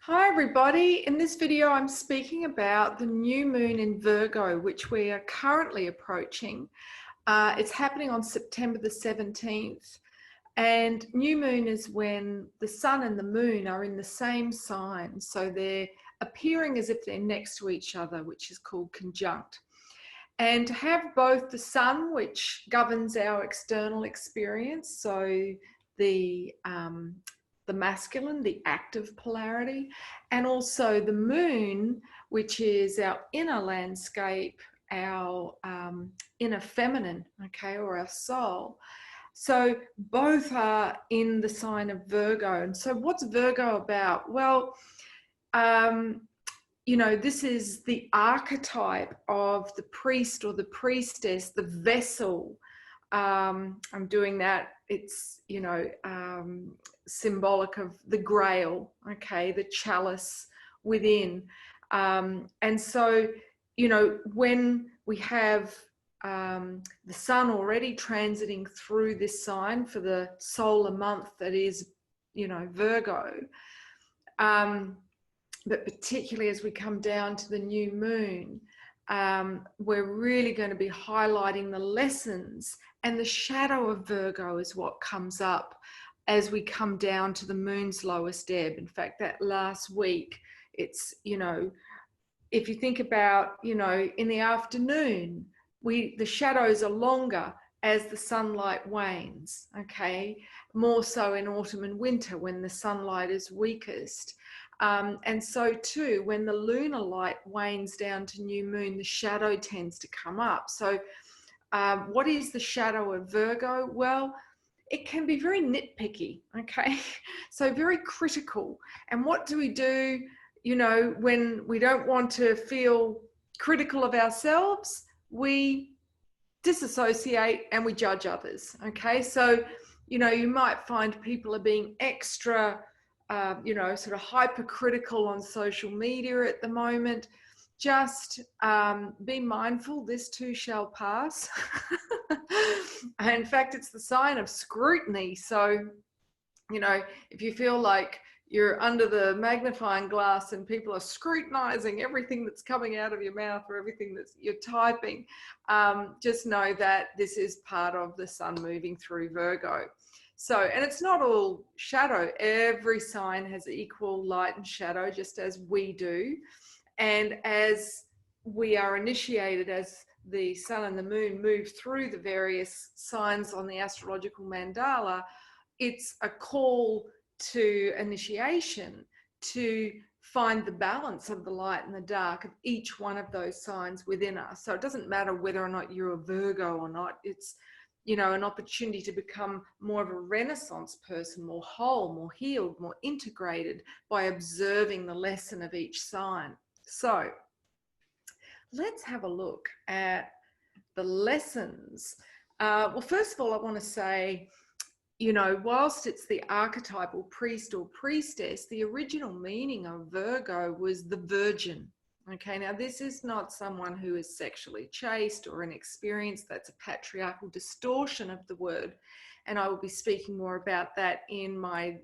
Hi everybody, in this video I'm speaking about the new moon in Virgo, which we are currently approaching. It's happening on September the 17th, and new moon is when the sun and the moon are in the same sign, so they're appearing as if they're next to each other, which is called conjunct. And to have both the sun, which governs our external experience, so the masculine, the active polarity, and also the moon, which is our inner landscape, our inner feminine, okay, or our soul. So both are in the sign of Virgo. And so what's Virgo about? Well, you know, this is the archetype of the priest or the priestess, the vessel. I'm doing that. It's, you know, symbolic of the grail, okay, the chalice within. And so, you know, when we have the sun already transiting through this sign for the solar month that is, you know, Virgo, but particularly as we come down to the new moon, we're really going to be highlighting the lessons, and the shadow of Virgo is what comes up as we come down to the moon's lowest ebb. In fact, that last week, it's, you know, if you think about, you know, in the afternoon, the shadows are longer as the sunlight wanes, okay? More so in autumn and winter when the sunlight is weakest. And so too, when the lunar light wanes down to new moon, the shadow tends to come up. So what is the shadow of Virgo? Well, it can be very nitpicky, okay? So very critical. And what do we do, you know, when we don't want to feel critical of ourselves? We disassociate and we judge others, okay? So, you know, you might find people are being extra, you know, sort of hypercritical on social media at the moment. Just be mindful, this too shall pass. In fact, it's the sign of scrutiny. So, you know, if you feel like you're under the magnifying glass and people are scrutinizing everything that's coming out of your mouth or everything that you're typing, just know that this is part of the sun moving through Virgo. So, and it's not all shadow. Every sign has equal light and shadow, just as we do. And as we are initiated, as the sun and the moon move through the various signs on the astrological mandala, it's a call to initiation to find the balance of the light and the dark of each one of those signs within us. So it doesn't matter whether or not you're a Virgo or not. It's, you know, an opportunity to become more of a Renaissance person, more whole, more healed, more integrated by observing the lesson of each sign. So let's have a look at the lessons. Well, first of all, I want to say, you know, whilst it's the archetypal priest or priestess, the original meaning of Virgo was the virgin. Okay, now this is not someone who is sexually chaste or inexperienced. That's a patriarchal distortion of the word. And I will be speaking more about that in my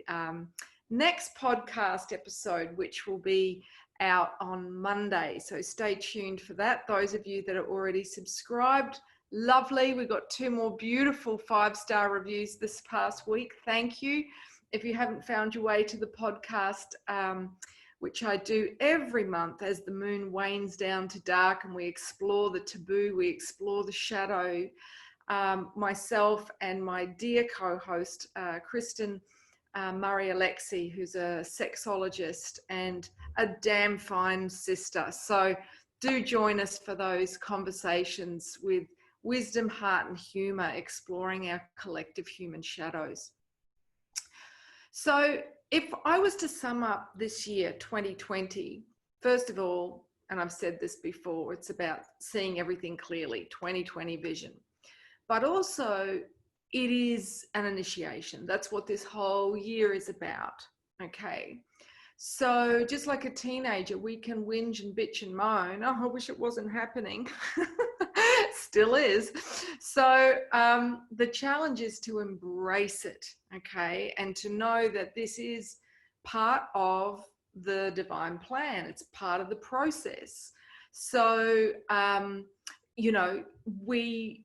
next podcast episode, which will be out on Monday. So stay tuned for that. Those of you that are already subscribed, lovely. We got 2 more beautiful 5-star reviews this past week. Thank you. If you haven't found your way to the podcast, which I do every month as the moon wanes down to dark and we explore the taboo, we explore the shadow, myself and my dear co-host, Kristen Murray-Alexi, who's a sexologist and a damn fine sister. So do join us for those conversations with wisdom, heart, and humor, exploring our collective human shadows. So if I was to sum up this year, 2020, first of all, and I've said this before, it's about seeing everything clearly, 2020 vision. But also, it is an initiation. That's what this whole year is about, okay? So just like a teenager, we can whinge and bitch and moan. Oh, I wish it wasn't happening. Still is. So the challenge is to embrace it, okay? And to know that this is part of the divine plan. It's part of the process. So, you know, we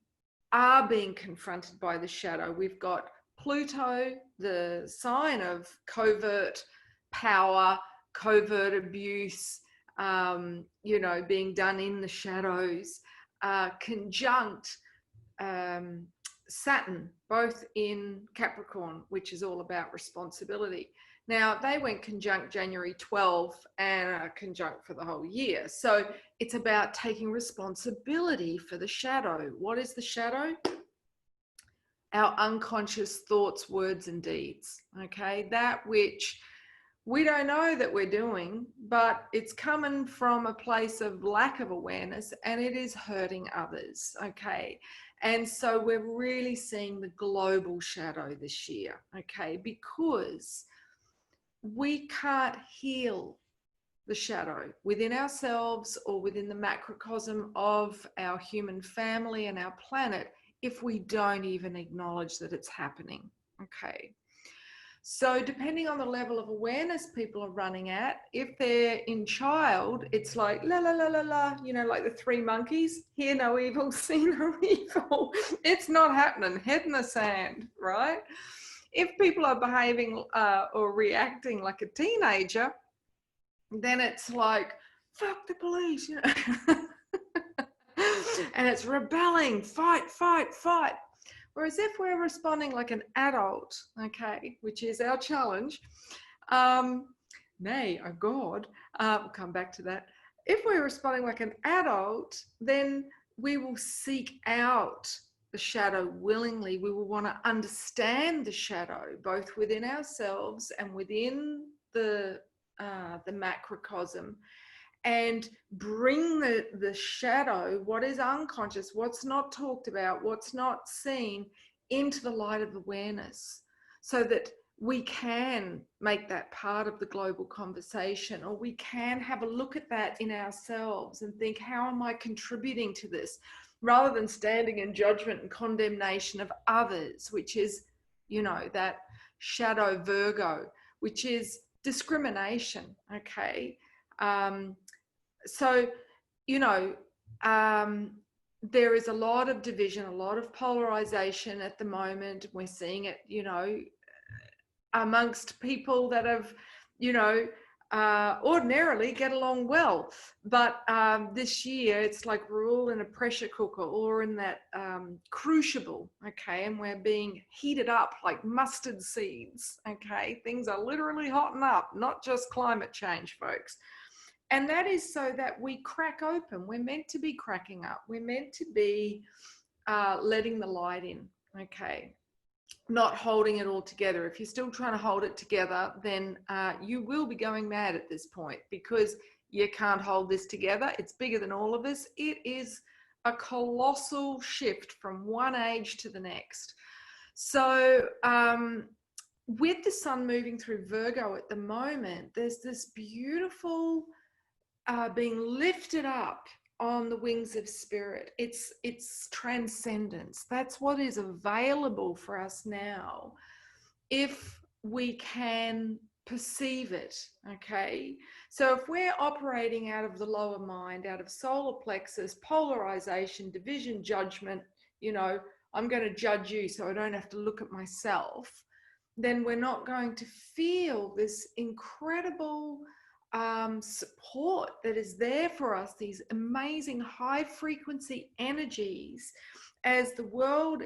are being confronted by the shadow. We've got Pluto, the sign of covert power, covert abuse, you know, being done in the shadows, conjunct Saturn, both in Capricorn, which is all about responsibility. Now, they went conjunct January 12th and are conjunct for the whole year. So it's about taking responsibility for the shadow. What is the shadow? Our unconscious thoughts, words, and deeds. Okay, that which we don't know that we're doing, but it's coming from a place of lack of awareness and it is hurting others. Okay, and so we're really seeing the global shadow this year. Okay, because we can't heal the shadow within ourselves or within the macrocosm of our human family and our planet if we don't even acknowledge that it's happening. Okay. So depending on the level of awareness people are running at, if they're in child, it's like la la la la la, you know, like the three monkeys, hear no evil, see no evil. It's not happening, head in the sand, right? If people are behaving or reacting like a teenager, then it's like, fuck the police, you know. And it's rebelling, fight, fight, fight. Whereas if we're responding like an adult, okay, which is our challenge, nay, oh God, we'll come back to that. If we're responding like an adult, then we will seek out the shadow willingly. We will want to understand the shadow, both within ourselves and within the macrocosm, and bring the shadow, what is unconscious, what's not talked about, what's not seen, into the light of awareness, so that we can make that part of the global conversation, or we can have a look at that in ourselves and think, how am I contributing to this? Rather than standing in judgment and condemnation of others, which is, you know, that shadow Virgo, which is discrimination, okay? So, you know, there is a lot of division, a lot of polarization at the moment. We're seeing it, you know, amongst people that have, you know, ordinarily get along well. But this year, it's like we're all in a pressure cooker or in that crucible, okay? And we're being heated up like mustard seeds, okay? Things are literally hotting up, not just climate change, folks. And that is so that we crack open. We're meant to be cracking up. We're meant to be letting the light in, okay? Not holding it all together. If you're still trying to hold it together, then you will be going mad at this point, because you can't hold this together. It's bigger than all of us. It is a colossal shift from one age to the next. So with the sun moving through Virgo at the moment, there's this beautiful being lifted up on the wings of spirit. It's transcendence. That's what is available for us now, if we can perceive it, okay? So if we're operating out of the lower mind, out of solar plexus, polarization, division, judgment, you know, I'm going to judge you so I don't have to look at myself, then we're not going to feel this incredible support that is there for us, these amazing high frequency energies, as the world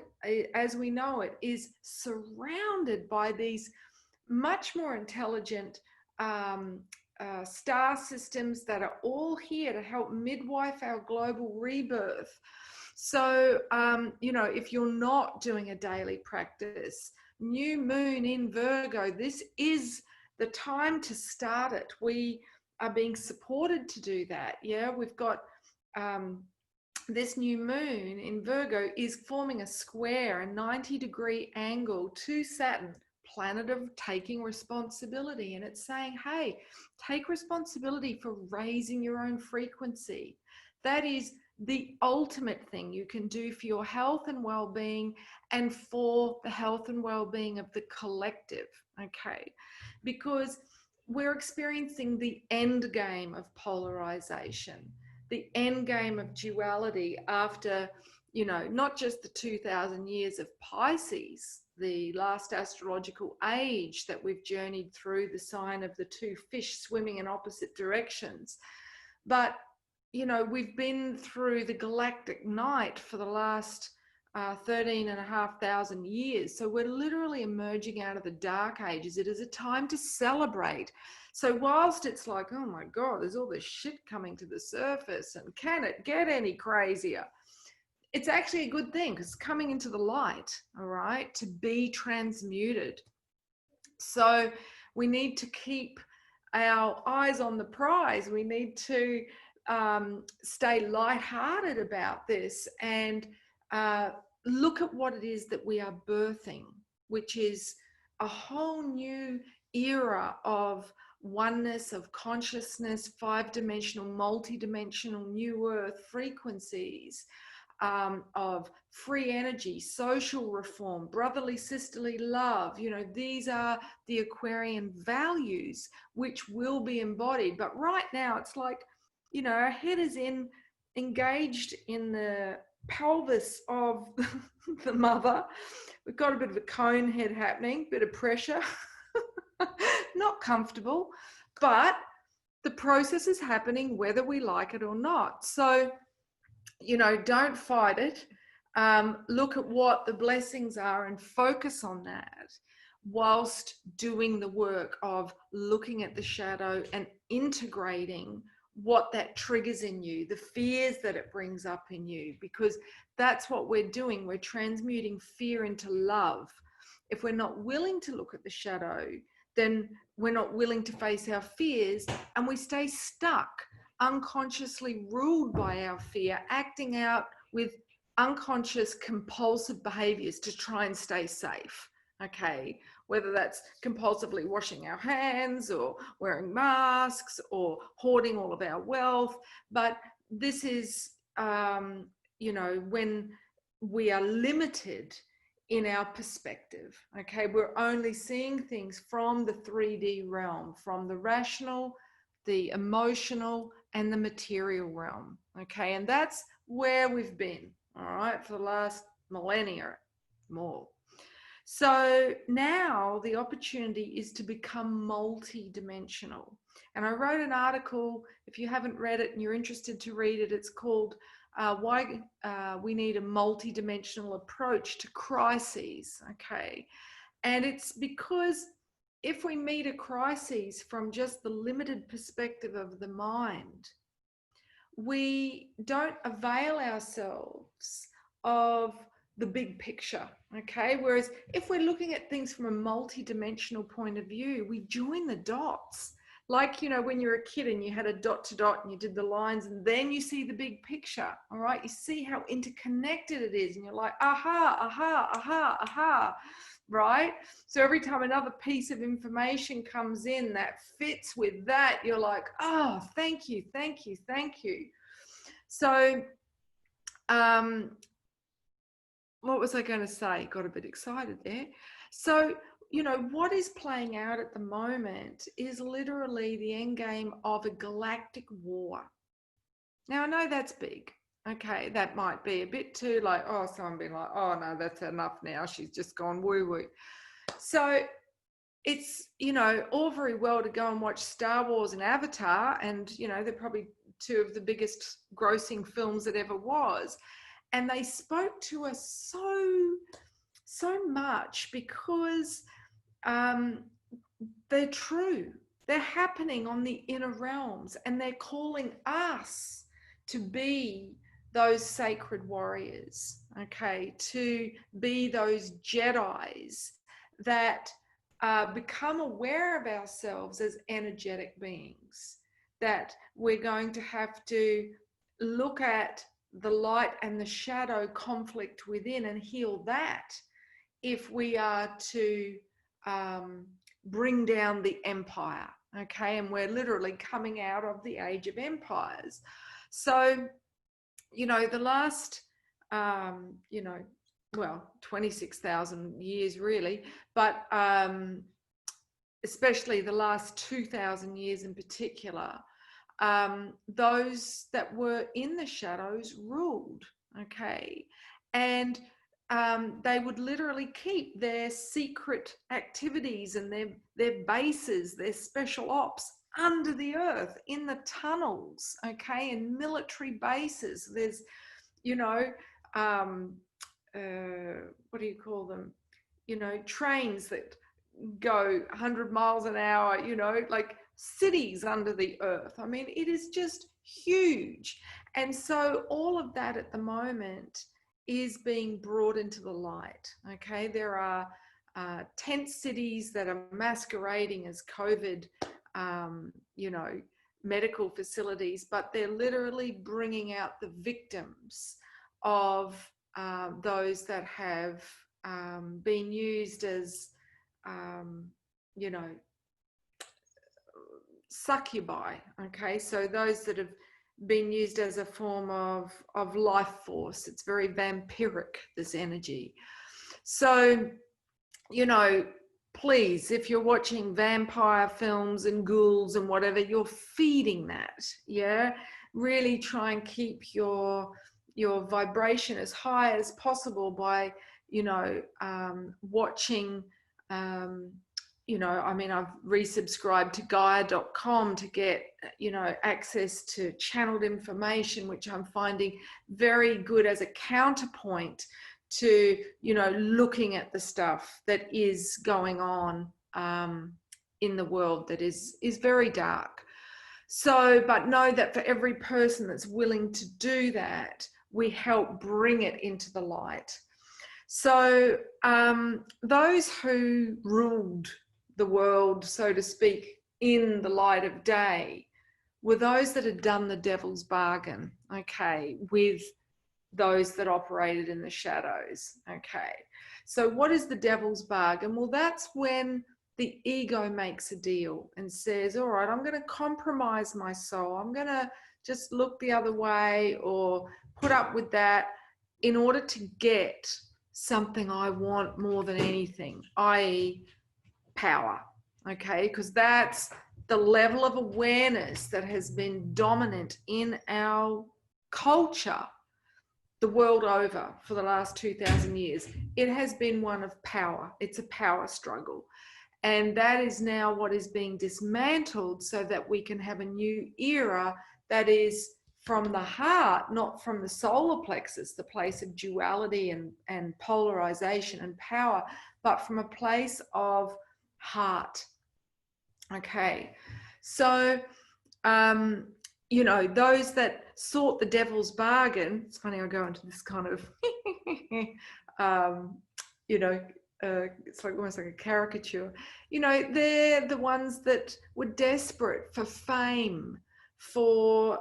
as we know it is surrounded by these much more intelligent star systems that are all here to help midwife our global rebirth. So you know, if you're not doing a daily practice, new moon in Virgo, this is the time to start it. We are being supported to do that. Yeah, we've got this new moon in Virgo is forming a square, a 90-degree angle to Saturn, planet of taking responsibility. And it's saying, hey, take responsibility for raising your own frequency. That is the ultimate thing you can do for your health and well-being, and for the health and well-being of the collective, okay? Because we're experiencing the end game of polarization, the end game of duality after, you know, not just the 2000 years of Pisces, the last astrological age that we've journeyed through, the sign of the two fish swimming in opposite directions, but, you know, we've been through the galactic night for the last 13,500 years. So we're literally emerging out of the dark ages. It is a time to celebrate. So whilst it's like, oh my God, there's all this shit coming to the surface and can it get any crazier? It's actually a good thing because it's coming into the light, all right, to be transmuted. So we need to keep our eyes on the prize. We need to stay lighthearted about this and look at what it is that we are birthing, which is a whole new era of oneness, of consciousness, five-dimensional, multi-dimensional new earth frequencies, of free energy, social reform, brotherly, sisterly love. You know, these are the Aquarian values which will be embodied. But right now it's like, you know, our head is engaged in the pelvis of the mother. We've got a bit of a cone head happening, bit of pressure, not comfortable, but the process is happening whether we like it or not. So, you know, don't fight it. Look at what the blessings are and focus on that whilst doing the work of looking at the shadow and integrating what that triggers in you, the fears that it brings up in you, because that's what we're doing. We're transmuting fear into love. If we're not willing to look at the shadow, then we're not willing to face our fears and we stay stuck, unconsciously ruled by our fear, acting out with unconscious compulsive behaviors to try and stay safe. Okay, whether that's compulsively washing our hands or wearing masks or hoarding all of our wealth. But this is, you know, when we are limited in our perspective. Okay, we're only seeing things from the 3D realm, from the rational, the emotional, and the material realm. Okay, and that's where we've been, all right, for the last millennia more. So now the opportunity is to become multi-dimensional. And I wrote an article, if you haven't read it and you're interested to read it, it's called Why We Need a Multi-Dimensional Approach to Crises, okay? And it's because if we meet a crisis from just the limited perspective of the mind, we don't avail ourselves of the big picture, okay? Whereas if we're looking at things from a multi-dimensional point of view, we join the dots. Like, you know, when you're a kid and you had a dot to dot and you did the lines and then you see the big picture, all right? You see how interconnected it is and you're like, aha, aha, aha, aha, right? So every time another piece of information comes in that fits with that, you're like, oh, thank you, thank you, thank you. So, what was I going to say? Got a bit excited there. So, you know, what is playing out at the moment is literally the end game of a galactic war. Now, I know that's big. Okay, that might be a bit too like, oh, someone being like, oh, no, that's enough now. She's just gone woo-woo. So it's, you know, all very well to go and watch Star Wars and Avatar, and, you know, they're probably two of the biggest grossing films that ever was. And they spoke to us so much because they're true. They're happening on the inner realms, and they're calling us to be those sacred warriors, okay, to be those Jedis that become aware of ourselves as energetic beings, that we're going to have to look at the light and the shadow conflict within and heal that if we are to bring down the empire, okay? And we're literally coming out of the age of empires. So, you know, the last, you know, well, 26,000 years really, but especially the last 2,000 years in particular, those that were in the shadows ruled, okay? And they would literally keep their secret activities and their bases, their special ops under the earth, in the tunnels, okay, in military bases. There's, you know, what do you call them? You know, trains that go 100 miles an hour, you know, like cities under the earth. I mean, it is just huge. And so all of that at the moment is being brought into the light. Okay, there are tent cities that are masquerading as COVID, you know, medical facilities, but they're literally bringing out the victims of those that have been used as, you know, succubi. Okay, so those that have been used as a form of life force. It's very vampiric, this energy. So, you know, please, if you're watching vampire films and ghouls and whatever, you're feeding that. Yeah, really try and keep your vibration as high as possible by, you know, watching. You know, I mean, I've resubscribed to Gaia.com to get, you know, access to channeled information, which I'm finding very good as a counterpoint to, you know, looking at the stuff that is going on in the world that is very dark. So, but know that for every person that's willing to do that, we help bring it into the light. So those who ruled the world, so to speak, in the light of day were those that had done the devil's bargain, okay, with those that operated in the shadows, okay. So what is the devil's bargain? Well, that's when the ego makes a deal and says, all right, I'm going to compromise my soul. I'm going to just look the other way or put up with that in order to get something I want more than anything, i.e. power, okay? Because that's the level of awareness that has been dominant in our culture the world over for the last 2,000 years. It has been one of power. It's a power struggle. And that is now what is being dismantled so that we can have a new era that is from the heart, not from the solar plexus, the place of duality and polarization and power, but from a place of heart. Okay, so you know, those that sought the devil's bargain, it's funny, I go into this kind of you know, it's like almost like a caricature, you know, they're the ones that were desperate for fame, for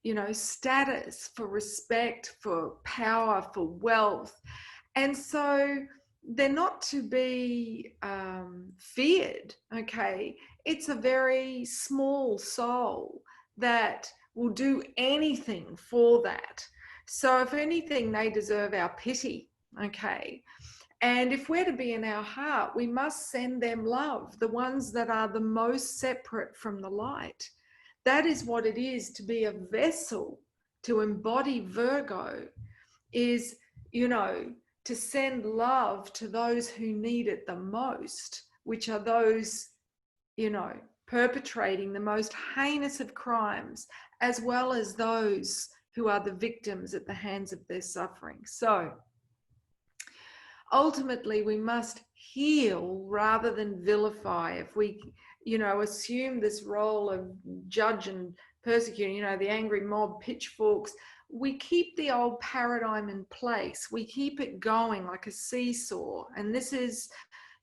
you know, status, for respect, for power, for wealth. And so they're not to be feared, okay? It's a very small soul that will do anything for that. So if anything, they deserve our pity, okay? And if we're to be in our heart, we must send them love, the ones that are the most separate from the light. That is what it is to be a vessel, to embody Virgo, is, you know, to send love to those who need it the most, which are those, you know, perpetrating the most heinous of crimes, as well as those who are the victims at the hands of their suffering. So ultimately, we must heal rather than vilify. If we, you know, assume this role of judge and persecutor, you know, the angry mob, pitchforks, we keep the old paradigm in place. We keep it going like a seesaw. And this is,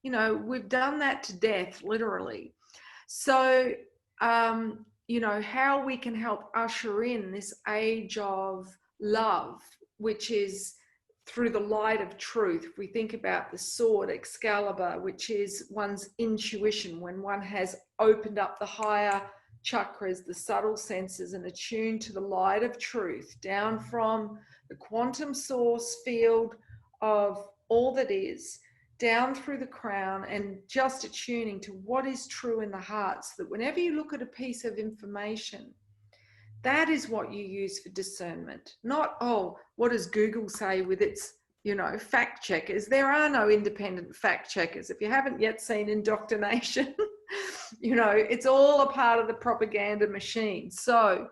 you know, we've done that to death, literally. So, you know, how we can help usher in this age of love, which is through the light of truth. If we think about the sword, Excalibur, which is one's intuition, when one has opened up the higher chakras, the subtle senses, and attuned to the light of truth, down from the quantum source field of all that is, down through the crown and just attuning to what is true in the heart, so that whenever you look at a piece of information, that is what you use for discernment. Not, oh, what does Google say with its, fact checkers? There are no independent fact checkers. If you haven't yet seen Indoctrination, it's all a part of the propaganda machine. So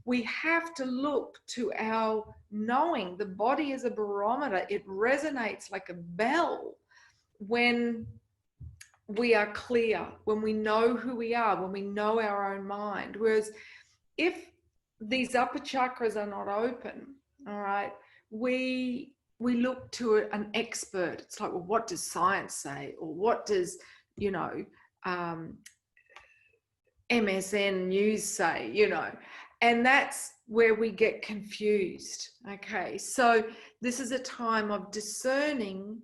we have to look to our knowing. The body is a barometer. It resonates like a bell when we are clear, when we know who we are, when we know our own mind. Whereas if these upper chakras are not open, all right, we look to an expert. It's like, well, what does science say? Or what does, MSN news say, and that's where we get confused. Okay, so this is a time of discerning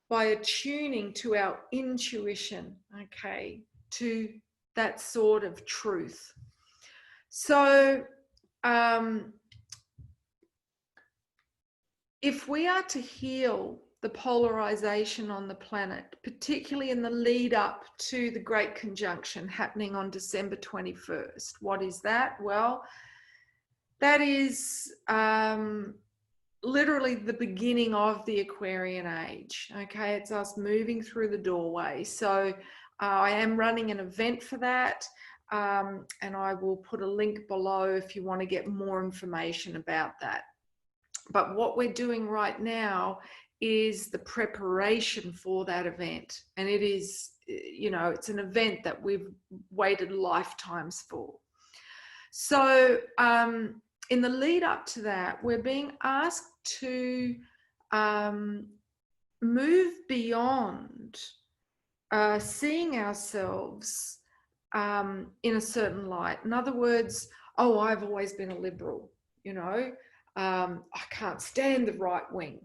by attuning to our intuition, okay, to that sort of truth. So if we are to heal the polarization on the planet, particularly in the lead up to the Great Conjunction happening on December 21st, what is that? Well, that is literally the beginning of the Aquarian age. Okay, it's us moving through the doorway. So I am running an event for that, and I will put a link below if you want to get more information about that. But what we're doing right now is the preparation for that event. And it is, it's an event that we've waited lifetimes for. So in the lead up to that, we're being asked to move beyond seeing ourselves in a certain light. In other words, oh, I've always been a liberal, I can't stand the right wing.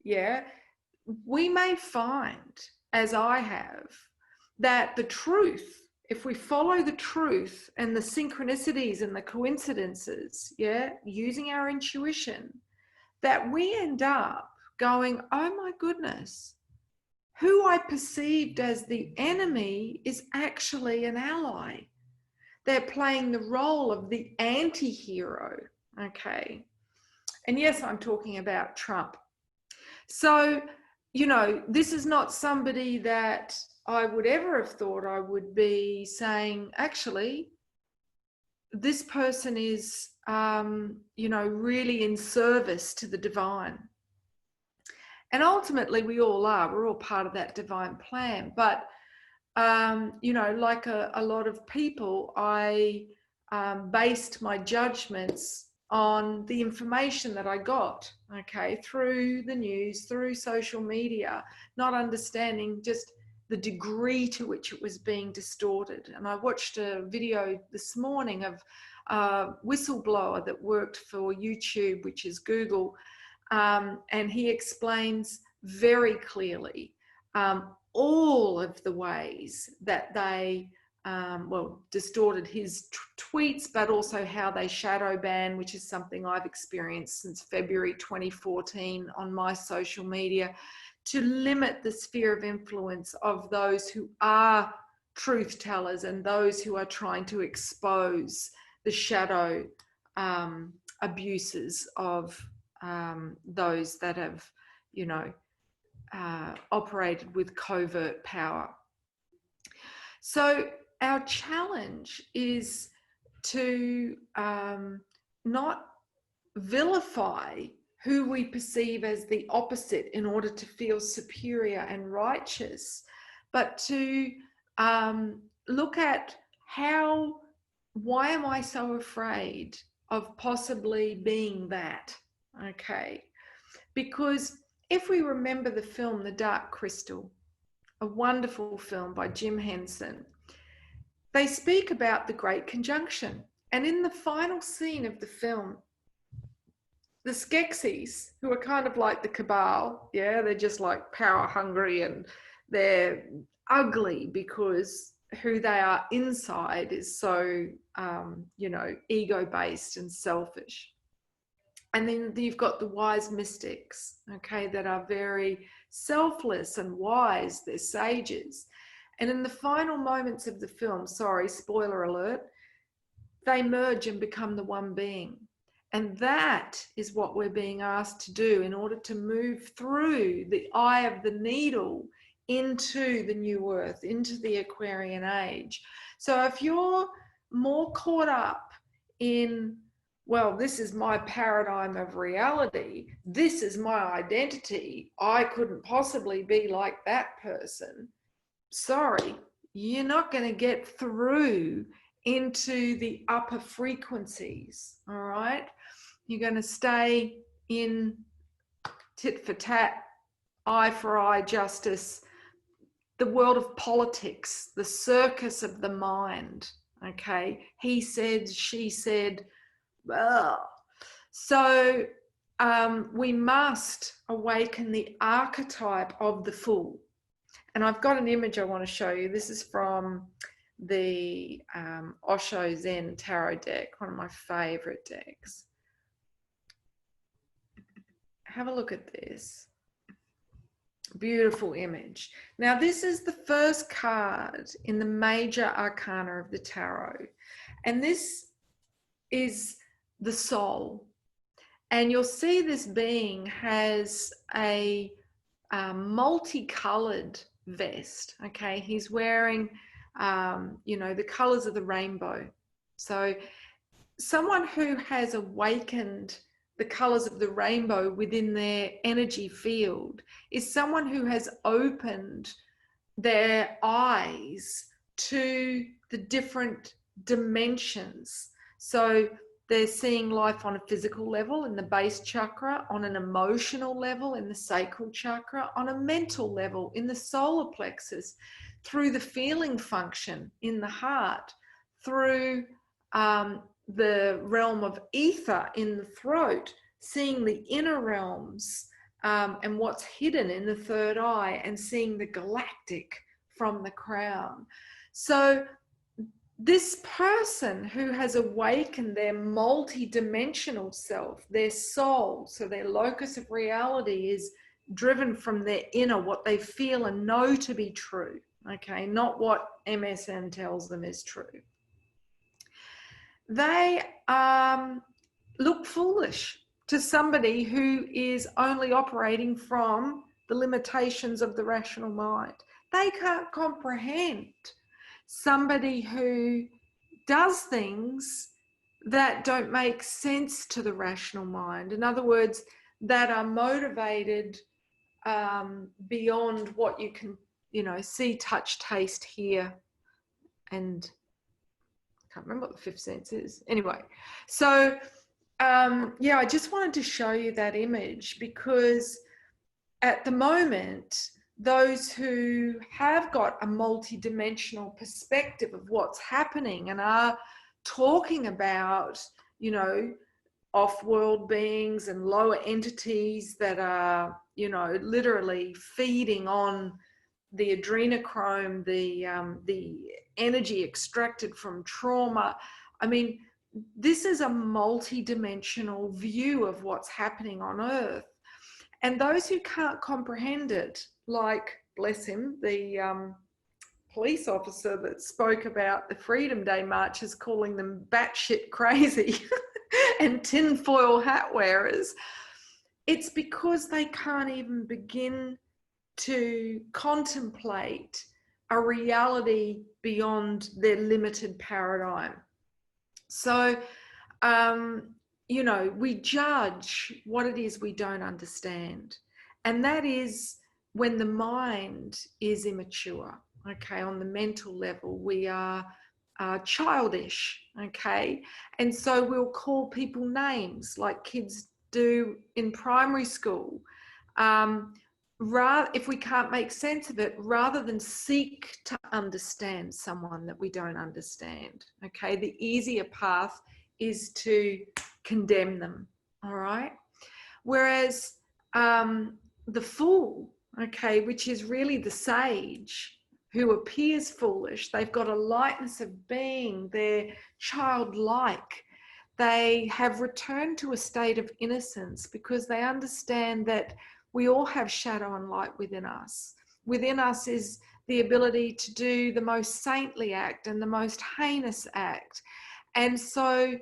Yeah, we may find, as I have, that the truth, if we follow the truth and the synchronicities and the coincidences, using our intuition, that we end up going, oh my goodness, who I perceived as the enemy is actually an ally. They're playing the role of the anti-hero, okay? And yes, I'm talking about Trump. So, this is not somebody that I would ever have thought I would be saying, actually, this person is, really in service to the divine. And ultimately, we all are. We're all part of that divine plan. But, like a lot of people, I based my judgments on the information that I got, okay, through the news, through social media, not understanding just the degree to which it was being distorted. And I watched a video this morning of a whistleblower that worked for YouTube, which is Google, and he explains very clearly all of the ways that they distorted his tweets, but also how they shadow ban, which is something I've experienced since February 2014 on my social media, to limit the sphere of influence of those who are truth tellers and those who are trying to expose the shadow abuses of those that have, operated with covert power. So our challenge is to not vilify who we perceive as the opposite in order to feel superior and righteous, but to look at why am I so afraid of possibly being that? Okay, because if we remember the film The Dark Crystal, a wonderful film by Jim Henson, they speak about the Great Conjunction. And in the final scene of the film, the Skeksis, who are kind of like the cabal, they're just like power hungry and they're ugly because who they are inside is so, ego-based and selfish. And then you've got the wise mystics, okay, that are very selfless and wise. They're sages. And in the final moments of the film, sorry, spoiler alert, they merge and become the one being. And that is what we're being asked to do in order to move through the eye of the needle into the new earth, into the Aquarian age. So if you're more caught up in, well, this is my paradigm of reality, this is my identity, I couldn't possibly be like that person, sorry, you're not going to get through into the upper frequencies, all right? You're going to stay in tit for tat, eye for eye justice, the world of politics, the circus of the mind, okay? He said, she said, well. So we must awaken the archetype of the fool. And I've got an image I want to show you. This is from the Osho Zen Tarot deck, one of my favorite decks. Have a look at this. Beautiful image. Now, this is the first card in the major arcana of the tarot. And this is the soul. And you'll see this being has a multicolored vest. Okay, he's wearing the colors of the rainbow. So someone who has awakened the colors of the rainbow within their energy field is someone who has opened their eyes to the different dimensions. So they're seeing life on a physical level in the base chakra, on an emotional level in the sacral chakra, on a mental level in the solar plexus, through the feeling function in the heart, through the realm of ether in the throat, seeing the inner realms and what's hidden in the third eye, and seeing the galactic from the crown. So this person who has awakened their multi-dimensional self, their soul, so their locus of reality is driven from their inner, what they feel and know to be true, okay, not what MSN tells them is true. They look foolish to somebody who is only operating from the limitations of the rational mind. They can't comprehend somebody who does things that don't make sense to the rational mind. In other words, that are motivated beyond what you can, see, touch, taste, hear, and I can't remember what the fifth sense is. Anyway, so I just wanted to show you that image because at the moment, those who have got a multi-dimensional perspective of what's happening and are talking about, off-world beings and lower entities that are, literally feeding on the adrenochrome, the energy extracted from trauma. I mean, this is a multi-dimensional view of what's happening on Earth. And those who can't comprehend it, like, bless him, the police officer that spoke about the Freedom Day marches, calling them batshit crazy and tinfoil hat wearers, it's because they can't even begin to contemplate a reality beyond their limited paradigm. So, we judge what it is we don't understand. And that is when the mind is immature, okay? On the mental level, we are childish, okay? And so we'll call people names like kids do in primary school. If we can't make sense of it, rather than seek to understand someone that we don't understand, okay? The easier path is to condemn them, all right? Whereas the fool, okay, which is really the sage who appears foolish, they've got a lightness of being, they're childlike, they have returned to a state of innocence because they understand that we all have shadow and light within us. Within us is the ability to do the most saintly act and the most heinous act. And so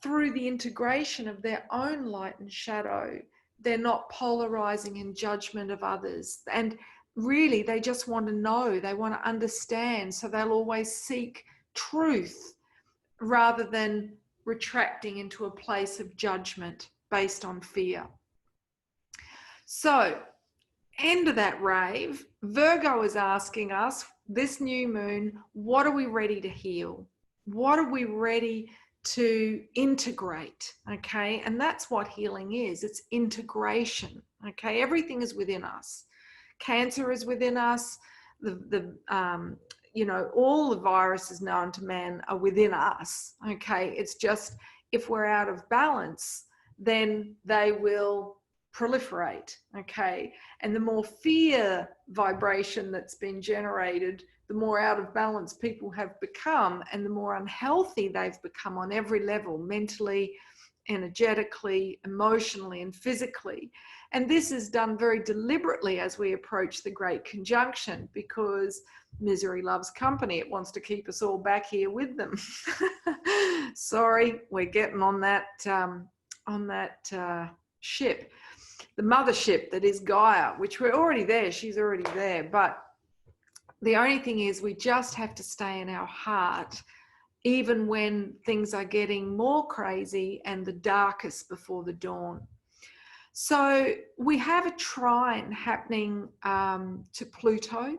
through the integration of their own light and shadow, they're not polarizing in judgment of others. And really, they just want to know, they want to understand. So they'll always seek truth rather than retracting into a place of judgment based on fear. So, end of that rave, Virgo is asking us, this new moon, what are we ready to heal? What are we ready to integrate? Okay, and that's what healing is. It's integration. Okay, everything is within us. Cancer is within us. All the viruses known to man are within us. Okay, it's just if we're out of balance, then they will proliferate. Okay, and the more fear vibration that's been generated, the more out of balance people have become, and the more unhealthy they've become on every level, mentally, energetically, emotionally, and physically. And this is done very deliberately as we approach the Great Conjunction, because misery loves company. It wants to keep us all back here with them. Sorry, we're getting on that ship, the mothership that is Gaia, which we're already there. She's already there. But the only thing is we just have to stay in our heart, even when things are getting more crazy and the darkest before the dawn. So we have a trine happening to Pluto,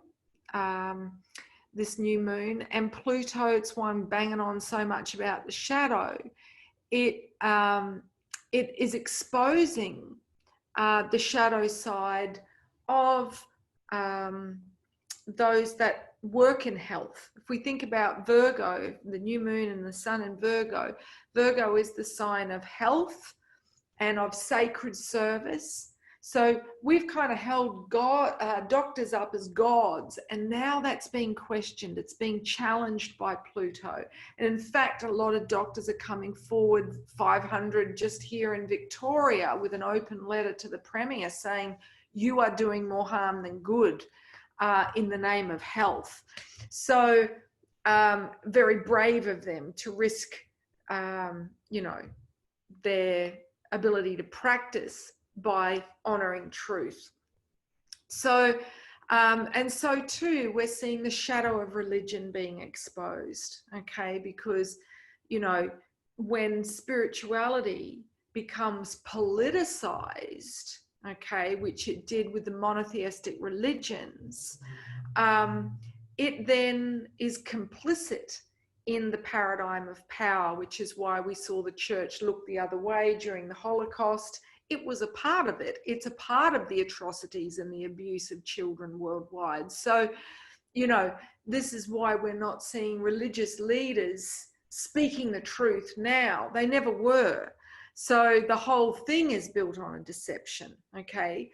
this new moon. And Pluto, it's one banging on so much about the shadow. It is exposing the shadow side of those that work in health. If we think about Virgo, the new moon and the sun in Virgo, Virgo is the sign of health and of sacred service. So we've kind of held doctors up as gods, and now that's being questioned. It's being challenged by Pluto. And in fact, a lot of doctors are coming forward, 500 just here in Victoria, with an open letter to the Premier saying, you are doing more harm than good in the name of health. So very brave of them to risk, their ability to practice by honoring truth. So, and so too, we're seeing the shadow of religion being exposed, okay? Because, when spirituality becomes politicized, okay, which it did with the monotheistic religions, it then is complicit in the paradigm of power, which is why we saw the church look the other way during the Holocaust. It was a part of it. It's a part of the atrocities and the abuse of children worldwide. So, this is why we're not seeing religious leaders speaking the truth now. They never were. So the whole thing is built on a deception, okay?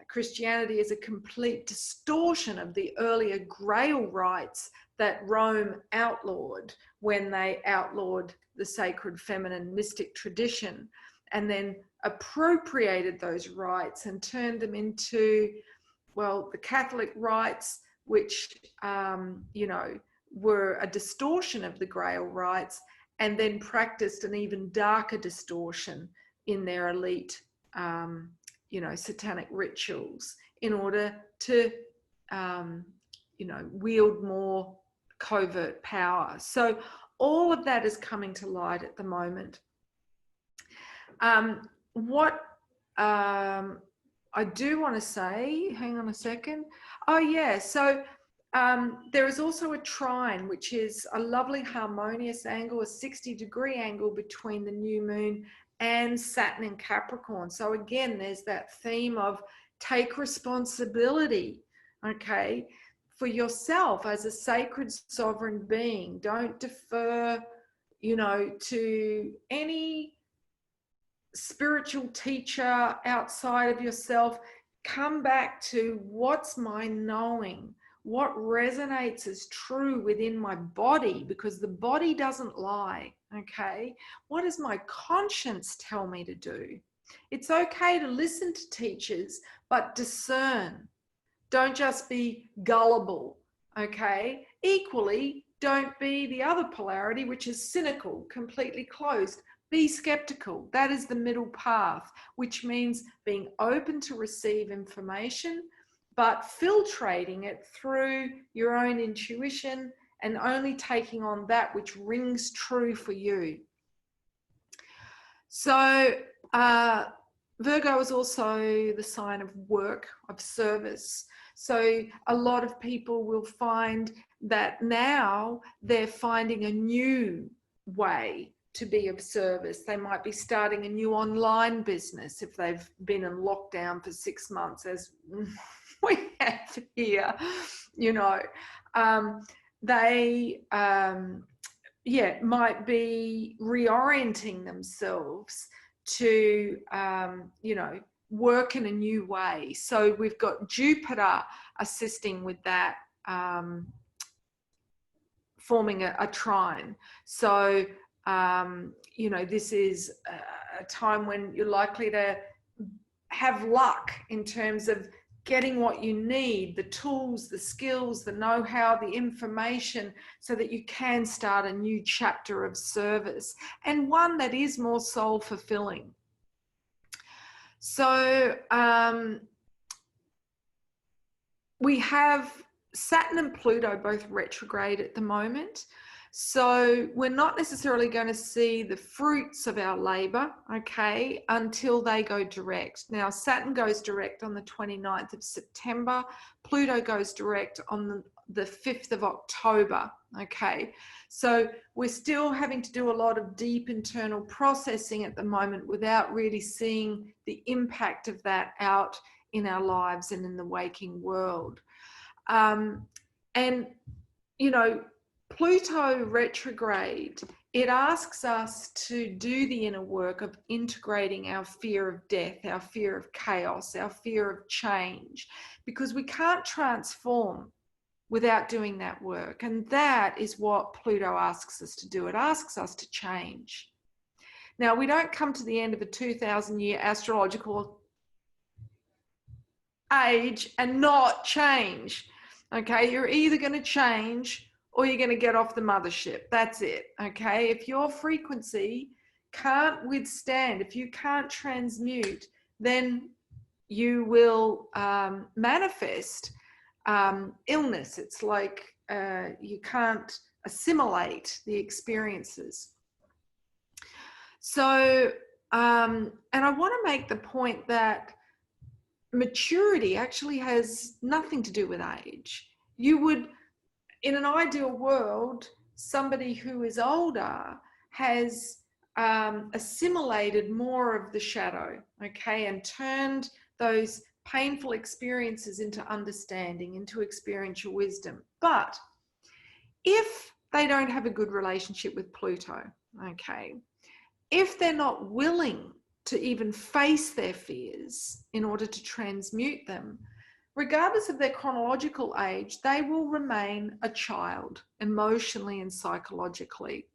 Christianity is a complete distortion of the earlier Grail rites that Rome outlawed when they outlawed the sacred feminine mystic tradition, and then appropriated those rites and turned them into, well, the Catholic rites, which, were a distortion of the Grail rites, and then practiced an even darker distortion in their elite, satanic rituals in order to, wield more covert power. So all of that is coming to light at the moment. What I do want to say, hang on a second. Oh yeah, so there is also a trine, which is a lovely harmonious angle, a 60-degree angle between the new moon and Saturn in Capricorn. So again, there's that theme of take responsibility, okay, for yourself as a sacred sovereign being. Don't defer, to any spiritual teacher outside of yourself. Come back to what's my knowing, what resonates as true within my body, because the body doesn't lie, okay? What does my conscience tell me to do? It's okay to listen to teachers, but discern. Don't just be gullible, okay? Equally, don't be the other polarity, which is cynical, completely closed. Be skeptical. That is the middle path, which means being open to receive information, but filtrating it through your own intuition and only taking on that which rings true for you. So Virgo is also the sign of work, of service. So a lot of people will find that now they're finding a new way to be of service. They might be starting a new online business if they've been in lockdown for 6 months, as we have here, you know. They might be reorienting themselves to, you know, work in a new way. So we've got Jupiter assisting with that, forming a trine. So, you know, this is a time when you're likely to have luck in terms of getting what you need, the tools, the skills, the know-how, the information, so that you can start a new chapter of service, and one that is more soul-fulfilling. So we have Saturn and Pluto both retrograde at the moment. So we're not necessarily going to see the fruits of our labor, okay, until they go direct. Now, Saturn goes direct on the 29th of September. Pluto goes direct on the 5th of October, okay. So we're still having to do a lot of deep internal processing at the moment without really seeing the impact of that out in our lives and in the waking world. And, you know, Pluto retrograde, it asks us to do the inner work of integrating our fear of death, our fear of chaos, our fear of change, because we can't transform without doing that work. And that is what Pluto asks us to do. It asks us to change. Now, we don't come to the end of a 2,000-year astrological age and not change. Okay, you're either going to change or you're going to get off the mothership. That's it. Okay, if your frequency can't withstand, if you can't transmute, then you will manifest illness. It's like you can't assimilate the experiences. So, and I want to make the point that maturity actually has nothing to do with age. You would, in an ideal world, somebody who is older has assimilated more of the shadow, okay, and turned those painful experiences into understanding, into experiential wisdom. But if they don't have a good relationship with Pluto, okay, if they're not willing to even face their fears in order to transmute them, regardless of their chronological age, they will remain a child emotionally and psychologically.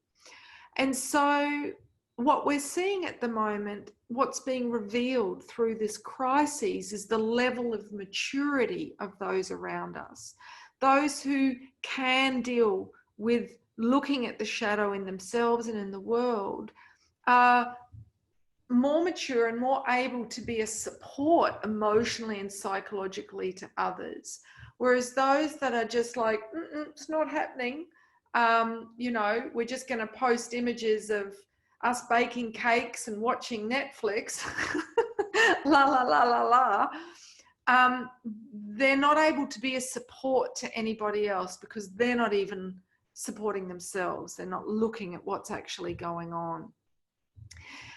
And so what we're seeing at the moment, what's being revealed through this crisis, is the level of maturity of those around us. Those who can deal with looking at the shadow in themselves and in the world are more mature and more able to be a support emotionally and psychologically to others. Whereas those that are just like, it's not happening, you know, we're just going to post images of us baking cakes and watching Netflix, la, la, la, la, la, they're not able to be a support to anybody else because they're not even supporting themselves. They're not looking at what's actually going on.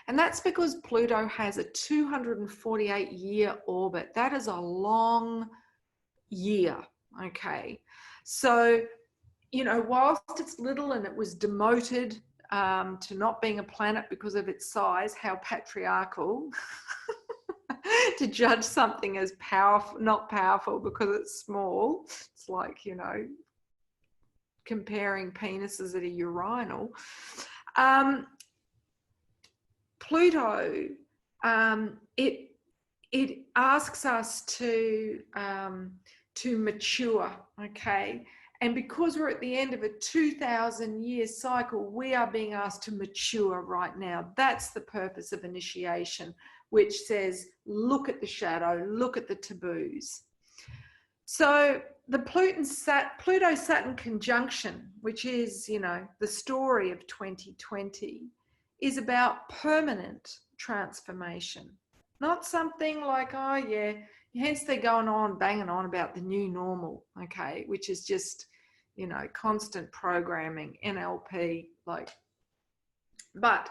And that's because Pluto has a 248-year orbit. That is a long year, okay? So, you know, whilst it's little and it was demoted to not being a planet because of its size, how patriarchal to judge something as powerful, not powerful because it's small. It's like, you know, comparing penises at a urinal. Pluto it asks us to mature, okay? And because we're at the end of a 2,000-year cycle, we are being asked to mature right now. That's the purpose of initiation, which says, look at the shadow, look at the taboos. So the Pluto-Saturn conjunction, which is, you know, the story of 2020, is about permanent transformation. Not something like, oh yeah, hence they're going on, banging on about the new normal, okay, which is just, you know, constant programming, NLP, like, but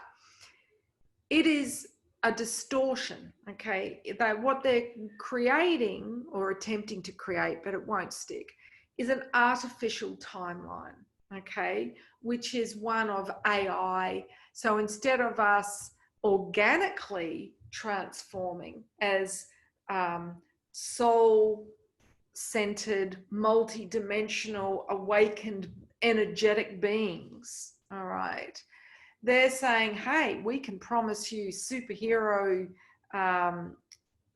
it is a distortion, okay? That what they're creating or attempting to create, but it won't stick, is an artificial timeline, okay? Which is one of AI. So instead of us organically transforming as soul-centered, multi-dimensional, awakened, energetic beings, all right? They're saying, hey, we can promise you superhero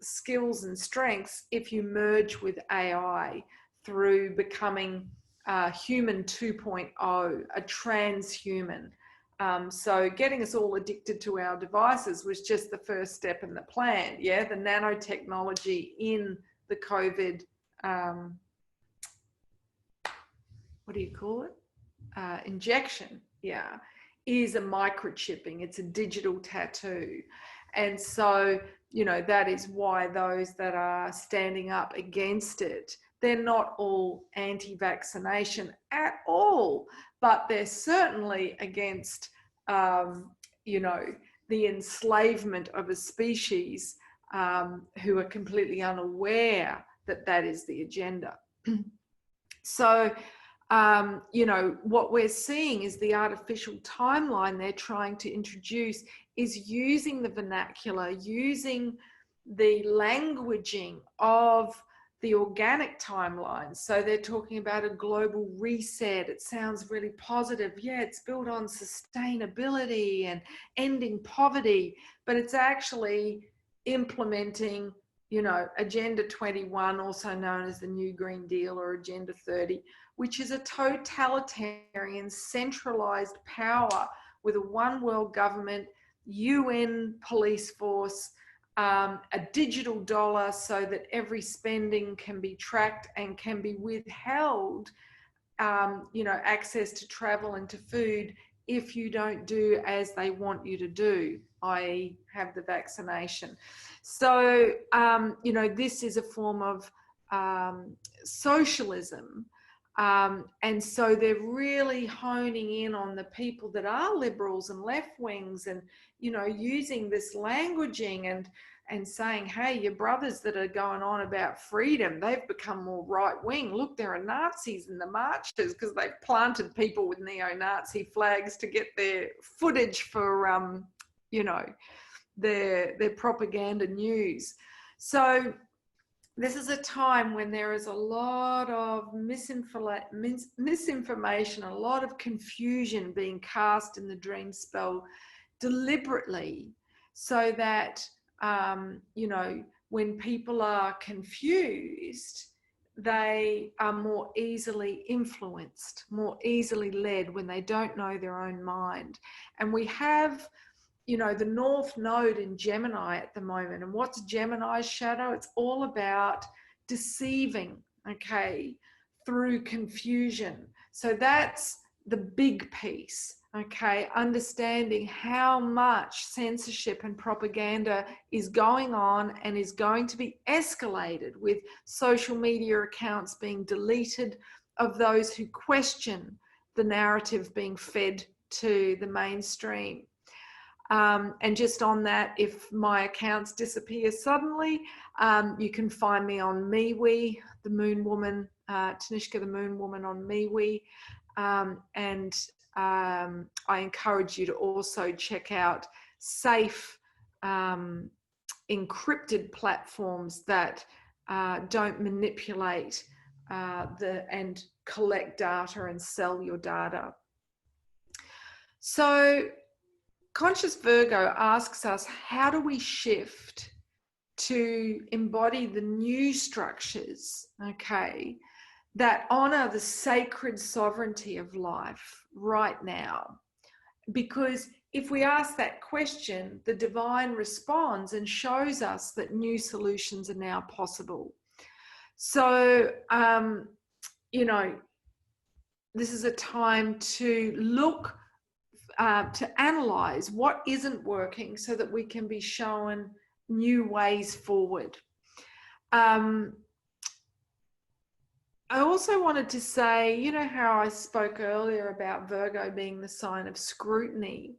skills and strengths if you merge with AI through becoming human 2.0, a transhuman. So getting us all addicted to our devices was just the first step in the plan. Yeah, the nanotechnology in the COVID, what do you call it? Injection, yeah, is a microchipping. It's a digital tattoo. And so, you know, that is why those that are standing up against it, they're not all anti-vaccination at all, but they're certainly against, you know, the enslavement of a species who are completely unaware that that is the agenda. So, you know, what we're seeing is the artificial timeline they're trying to introduce is using the vernacular, using the languaging of the organic timeline. So they're talking about a global reset. It sounds really positive. Yeah, it's built on sustainability and ending poverty, but it's actually implementing, you know, Agenda 21, also known as the New Green Deal, or Agenda 30, which is a totalitarian, centralized power with a one world government, UN police force, a digital dollar so that every spending can be tracked and can be withheld, you know, access to travel and to food if you don't do as they want you to do, i.e. have the vaccination. So, you know, this is a form of socialism. And so they're really honing in on the people that are liberals and left wings, and, you know, using this languaging and saying, hey, your brothers that are going on about freedom, they've become more right wing. Look, there are Nazis in the marches because they've planted people with neo-Nazi flags to get their footage for, you know, their propaganda news. So this is a time when there is a lot of misinformation, a lot of confusion being cast in the dream spell deliberately, so that, you know, when people are confused, they are more easily influenced, more easily led when they don't know their own mind. And we have, you know, the North Node in Gemini at the moment. And what's Gemini's shadow? It's all about deceiving, okay, through confusion. So that's the big piece, okay, understanding how much censorship and propaganda is going on and is going to be escalated, with social media accounts being deleted of those who question the narrative being fed to the mainstream. And just on that, if my accounts disappear suddenly, you can find me on MeWe, the Moon Woman, Tanishka the Moon Woman on MeWe. And I encourage you to also check out safe, encrypted platforms that don't manipulate and collect data and sell your data. So Conscious Virgo asks us, how do we shift to embody the new structures, okay, that honor the sacred sovereignty of life right now? Because if we ask that question, the divine responds and shows us that new solutions are now possible. So, you know, this is a time to look, to analyze what isn't working so that we can be shown new ways forward. I also wanted to say, you know how I spoke earlier about Virgo being the sign of scrutiny.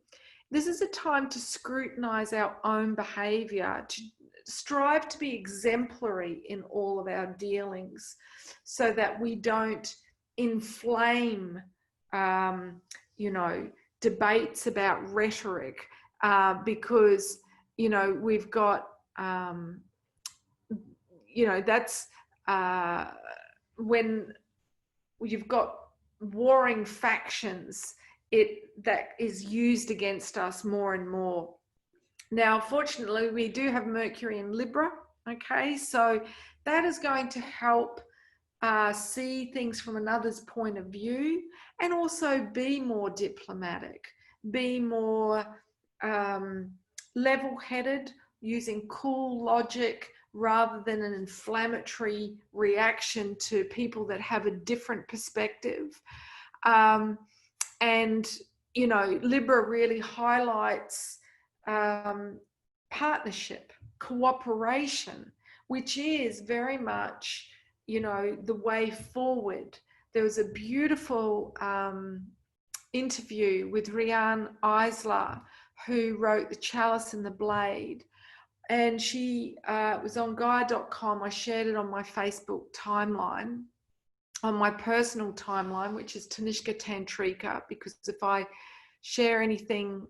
This is a time to scrutinize our own behavior, to strive to be exemplary in all of our dealings so that we don't inflame, you know, debates about rhetoric, because, you know, we've got, you know, that's when you've got warring factions, that is used against us more and more. Now, fortunately, we do have Mercury in Libra, okay? So that is going to help see things from another's point of view, and also be more diplomatic, be more level-headed, using cool logic rather than an inflammatory reaction to people that have a different perspective. And, you know, Libra really highlights partnership, cooperation, which is very much, you know, the way forward. There was a beautiful interview with Rianne Eisler, who wrote The Chalice and the Blade. And she was on Gaia.com. I shared it on my Facebook timeline, on my personal timeline, which is Tanishka Tantrika, because if I share anything,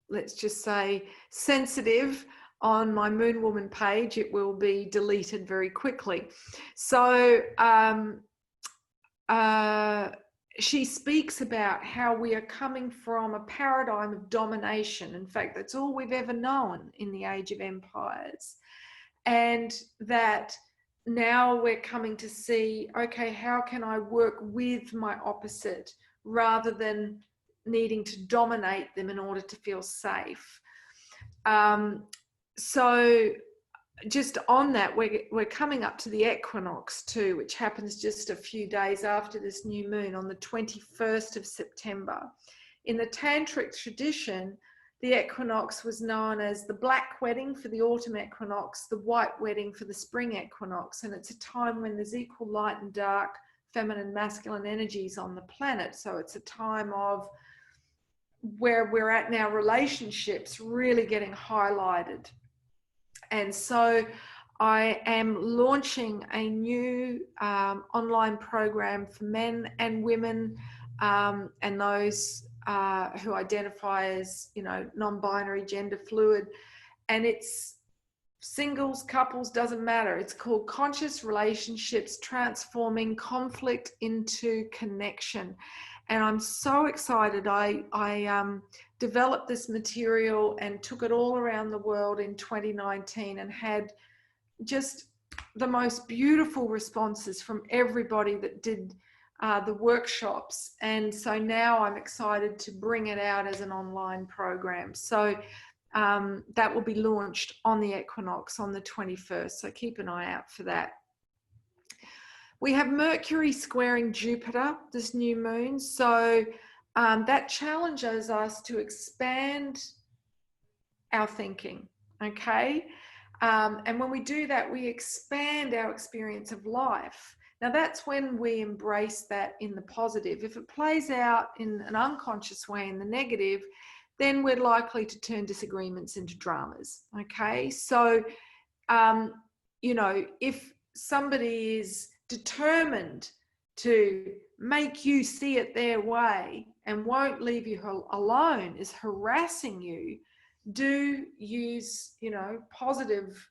let's just say sensitive, on my Moon Woman page, it will be deleted very quickly. So she speaks about how we are coming from a paradigm of domination. In fact, that's all we've ever known in the Age of Empires. And that now we're coming to see, okay, how can I work with my opposite rather than needing to dominate them in order to feel safe? So just on that, we're coming up to the equinox too, which happens just a few days after this new moon on the 21st of September. In the Tantric tradition, the equinox was known as the black wedding for the autumn equinox, the white wedding for the spring equinox. And it's a time when there's equal light and dark, feminine, masculine energies on the planet. So it's a time of where we're at now, relationships really getting highlighted. And so I am launching a new online program for men and women, and those who identify as, you know, non-binary, gender fluid. And it's singles, couples, doesn't matter. It's called Conscious Relationships, Transforming Conflict into Connection. And I'm so excited. I developed this material and took it all around the world in 2019 and had just the most beautiful responses from everybody that did the workshops. And so now I'm excited to bring it out as an online program. So that will be launched on the equinox on the 21st. So keep an eye out for that. We have Mercury squaring Jupiter, this new moon. So that challenges us to expand our thinking, okay? And when we do that, we expand our experience of life. Now, that's when we embrace that in the positive. If it plays out in an unconscious way in the negative, then we're likely to turn disagreements into dramas, okay? So, you know, if somebody is determined to make you see it their way and won't leave you alone, is harassing you, do use, you know, positive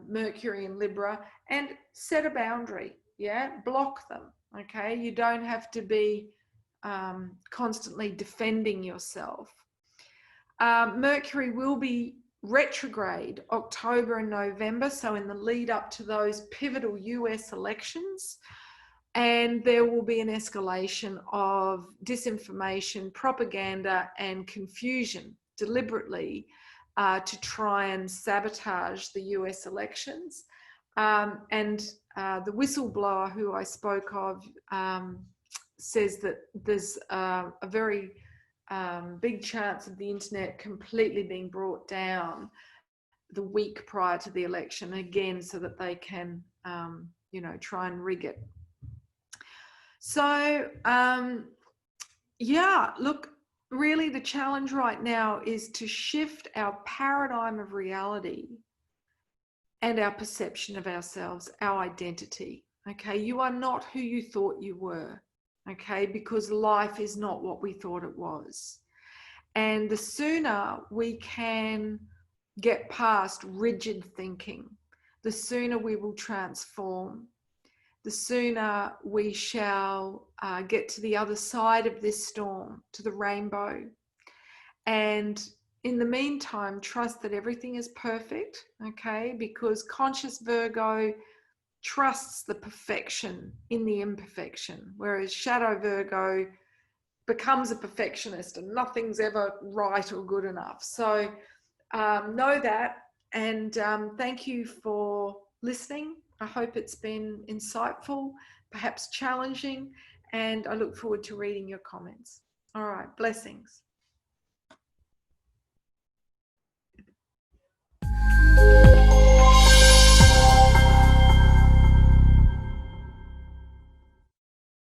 Mercury in Libra and set a boundary. Yeah, block them. Okay, you don't have to be constantly defending yourself. Mercury will be retrograde October and November, so in the lead up to those pivotal US elections, and there will be an escalation of disinformation, propaganda, and confusion deliberately to try and sabotage the US elections. And the whistleblower who I spoke of says that there's a very big chance of the internet completely being brought down the week prior to the election, again, so that they can, try and rig it. So, yeah, look, really the challenge right now is to shift our paradigm of reality and our perception of ourselves, our identity. Okay, you are not who you thought you were. Okay, because life is not what we thought it was. And the sooner we can get past rigid thinking, the sooner we will transform, the sooner we shall get to the other side of this storm, to the rainbow. And in the meantime, trust that everything is perfect, okay? Because conscious Virgo trusts the perfection in the imperfection, whereas shadow Virgo becomes a perfectionist and nothing's ever right or good enough. So know that, and thank you for listening. I hope it's been insightful, perhaps challenging, and I look forward to reading your comments. All right, blessings.